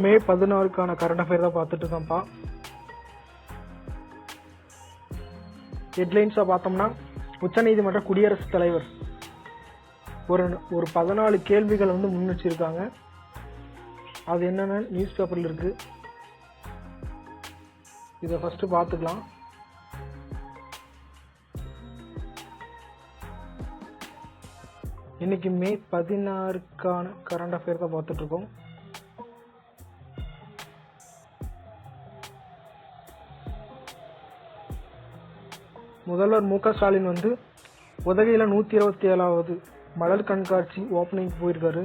மே 16க்கான current affair தான் பார்த்துட்டு இருக்கோம்ப்பா. ஹெட்லைன்ஸா பார்த்தோம்னா, உச்சநீதிமன்ற குடியரசுத் தலைவர் ஒரு 14 கேள்விகள் முன் வச்சிருக்காங்க. அது என்னென்ன நியூஸ் பேப்பர்ல இருக்கு, இதை ஃபர்ஸ்ட் பார்த்துக்கலாம். இன்னைக்கு மே 16க்கான கரண்ட் அஃபேர் தான் பார்த்துட்டு இருக்கோம். முதல்வர் மு க ஸ்டாலின் உதகையில 127வது மலர் கண்காட்சி ஓப்பனிங் போயிருக்காரு.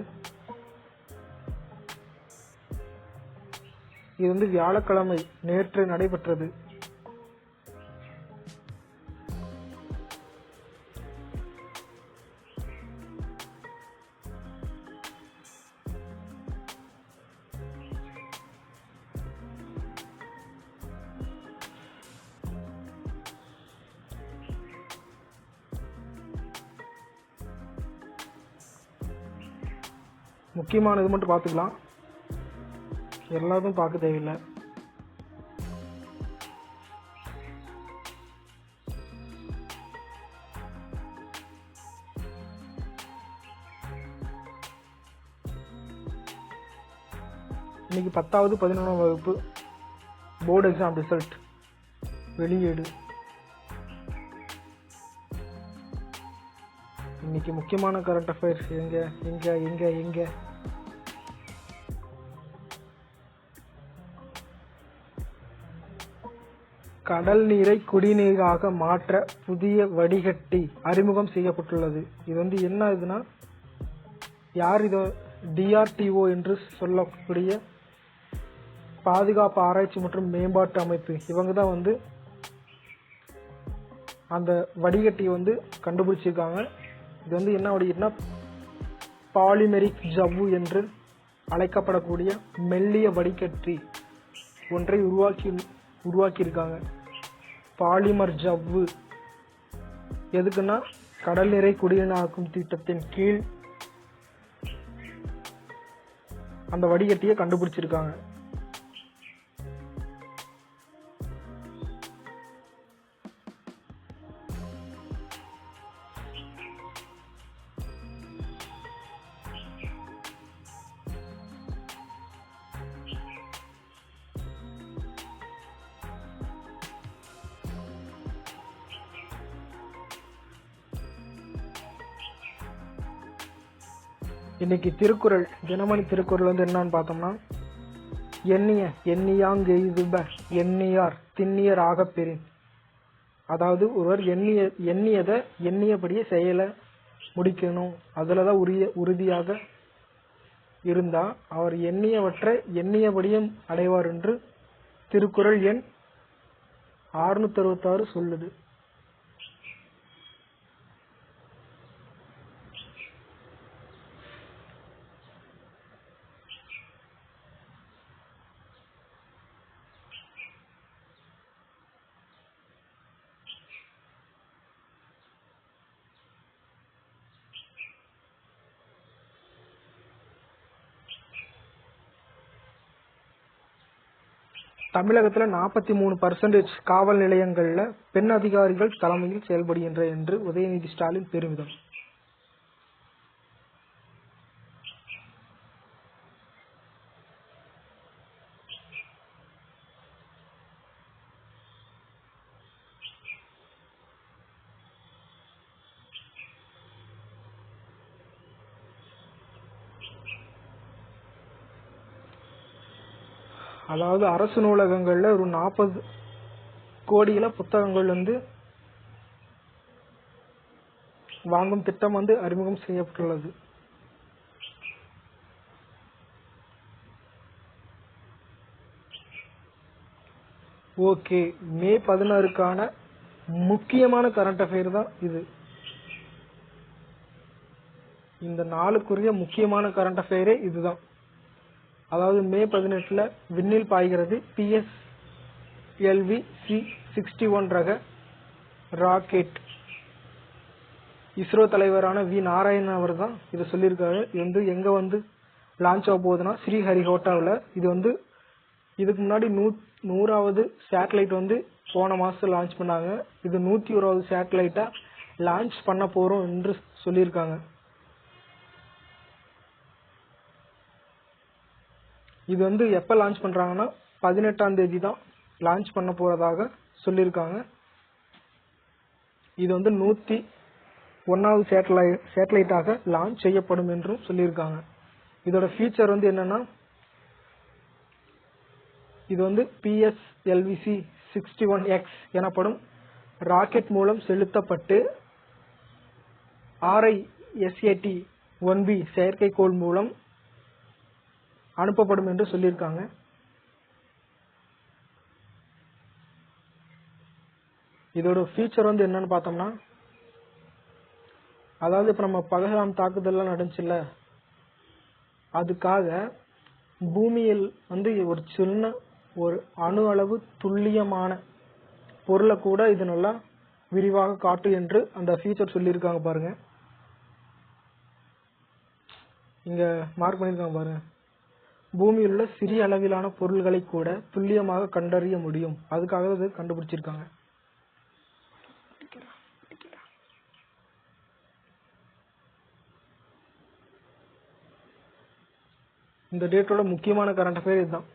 இது வியாழக்கிழமை நேற்று நடைபெற்றது. முக்கியமானது மட்டும் பார்த்துக்கலாம், எல்லாத்தையும் பார்க்க தேவையில்லை. இன்னைக்கு 10வது 11ஆம் வகுப்பு போர்டு எக்ஸாம் ரிசல்ட் வெளியீடு. இன்னைக்கு முக்கியமான கரண்ட் அஃபேர்ஸ் எங்க கடல் நீரை குடிநீராக மாற்ற புதிய வடிகட்டி அறிமுகம் செய்யப்பட்டுள்ளது. இது என்ன இதுனா, யார் இதை DRDO என்று சொல்லக்கூடிய பாதுகாப்பு ஆராய்ச்சி மற்றும் மேம்பாட்டு அமைப்பு, இவங்க தான் அந்த வடிகட்டி கண்டுபிடிச்சிருக்காங்க. இது என்ன வடிகட்டினா, பாலிமெரிக் ஜவ்வு என்று அழைக்கப்படக்கூடிய மெல்லிய வடிகட்டி ஒன்றை உருவாக்கியிருக்காங்க. பாலிமர் ஜவ்வு எதுக்குன்னா, கடல் நீரை குடிநீராக்கும் திட்டத்தின் கீழ் அந்த வடிகட்டியை கண்டுபிடிச்சிருக்காங்க. இன்னைக்கு திருக்குறள், தினமணி திருக்குறள் என்னன்னு பார்த்தோம்னா, எண்ணியாங்கெய்துப எண்ணியார் திண்ணியர் ஆகப் பெறின். அதாவது ஒருவர் எண்ணியதை எண்ணியபடியே செயலை முடிக்கணும், அதுலதான் உறுதியாக இருந்தா அவர் எண்ணியவற்றை எண்ணியபடியும் அடைவார் என்று திருக்குறள் எண் 666 சொல்லுது. தமிழகத்துல 43% காவல் நிலையங்கள்ல பெண் அதிகாரிகள் தலைமையில் செயல்படுகின்ற என்று உதயநிதி ஸ்டாலின் பெருமிதம். அதாவது அரசு நூலகங்கள்ல ஒரு 40 கோடியில புத்தகங்கள் வாங்கும் திட்டம் அறிமுகம் செய்யப்பட்டுள்ளது. ஓகே, மே 16க்கான முக்கியமான கரண்ட் அஃபேர் தான் இது. இந்த நாளுக்குரிய முக்கியமான கரண்ட் அஃபேரே இதுதான். அதாவது மே 18 விண்ணில் பாய்கிறது PSLV C-61 ரக ராக்கெட். இஸ்ரோ தலைவரான வி நாராயணன் அவர் தான் இதை சொல்லியிருக்காரு. இது எங்க லான்ச் ஆக போகுதுன்னா ஸ்ரீஹரிகோட்டாவில். இது வந்து இதுக்கு முன்னாடி 100வது சேட்டலைட் வந்து போன மாசம் லான்ச் பண்ணாங்க. இது 101வது சேட்டலைட்டா லான்ச் பண்ண போறோம் என்று சொல்லியிருக்காங்க. இது வந்து எப்ப லான்ச் பண்றாங்கன்னா 18ஆம் தேதி தான் லான்ச் பண்ண போறதாக சொல்லியிருக்காங்க. இது வந்து 101வது சேட்டலைட்டாக லான்ச் செய்யப்படும் என்றும் சொல்லியிருக்காங்க. இதோட ஃபீச்சர் வந்து என்னன்னா, இது வந்து PSLV-61X எனப்படும் ராக்கெட் மூலம் செலுத்தப்பட்டு RISAT-1B செயற்கைக்கோள் மூலம் அனுப்பப்படும் என்று சொல்லியிருக்காங்க. இதோட ஃபீச்சர் வந்து என்னன்னு பார்த்தோம்னா, அதாவது இப்ப நம்ம பகல்காம் தாக்குதல்லாம் நடந்துச்சுல்ல, அதுக்காக பூமியில் வந்து ஒரு சின்ன ஒரு அணு அளவு துல்லியமான பொருளை கூட இது நல்லா விரிவாக காட்டு என்று அந்த ஃபீச்சர் சொல்லியிருக்காங்க பாருங்க. இங்க மார்க் பண்ணிருக்காங்க பாருங்க. பூமியில் உள்ள சிறிய அளவிலான பொருள்களை கூட துல்லியமாக கண்டறிய முடியும். அதுக்காக இது கண்டுபிடிச்சிருக்காங்க. இந்த டேட்டோட முக்கியமான கரண்ட் அஃபேர் இதுதான்.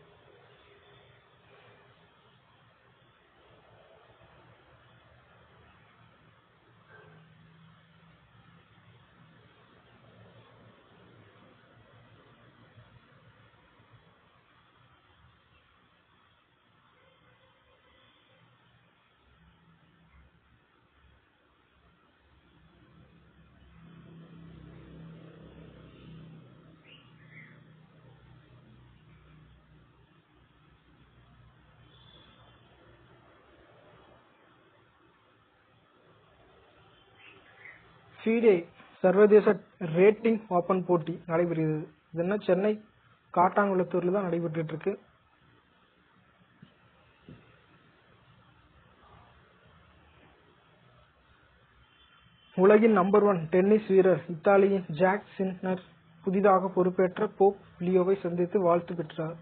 FIDE சர்வதேச ரேட்டிங் ஓபன் போட்டி நடைபெறுகிறது. இது என்ன சென்னை காட்டாங்குளத்தூர்ல தான் நடைபெற்று இருக்கு. உலகின் நம்பர் 1 டென்னிஸ் வீரர் இத்தாலியின் ஜாக் சின்னர் புதிதாக பொறுப்பேற்ற போப் லியோவை சந்தித்து வாழ்த்து பெற்றார்.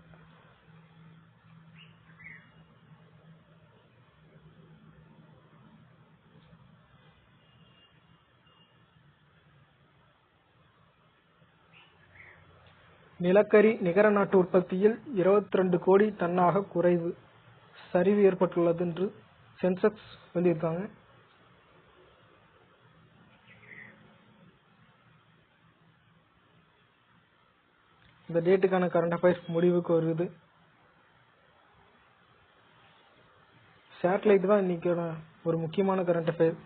நிலக்கரி நிகர நாட்டு உற்பத்தியில் 22 கோடி டன்னாக குறைவு, சரிவு ஏற்பட்டுள்ளது என்று சென்செக்ஸ் சொல்லியிருக்காங்க. இந்த டேட்டுக்கான கரண்ட் அஃபேர்ஸ் முடிவுக்கு வருது. சேட்டலைட் தான் இன்னைக்கான ஒரு முக்கியமான கரண்ட் அஃபேர்.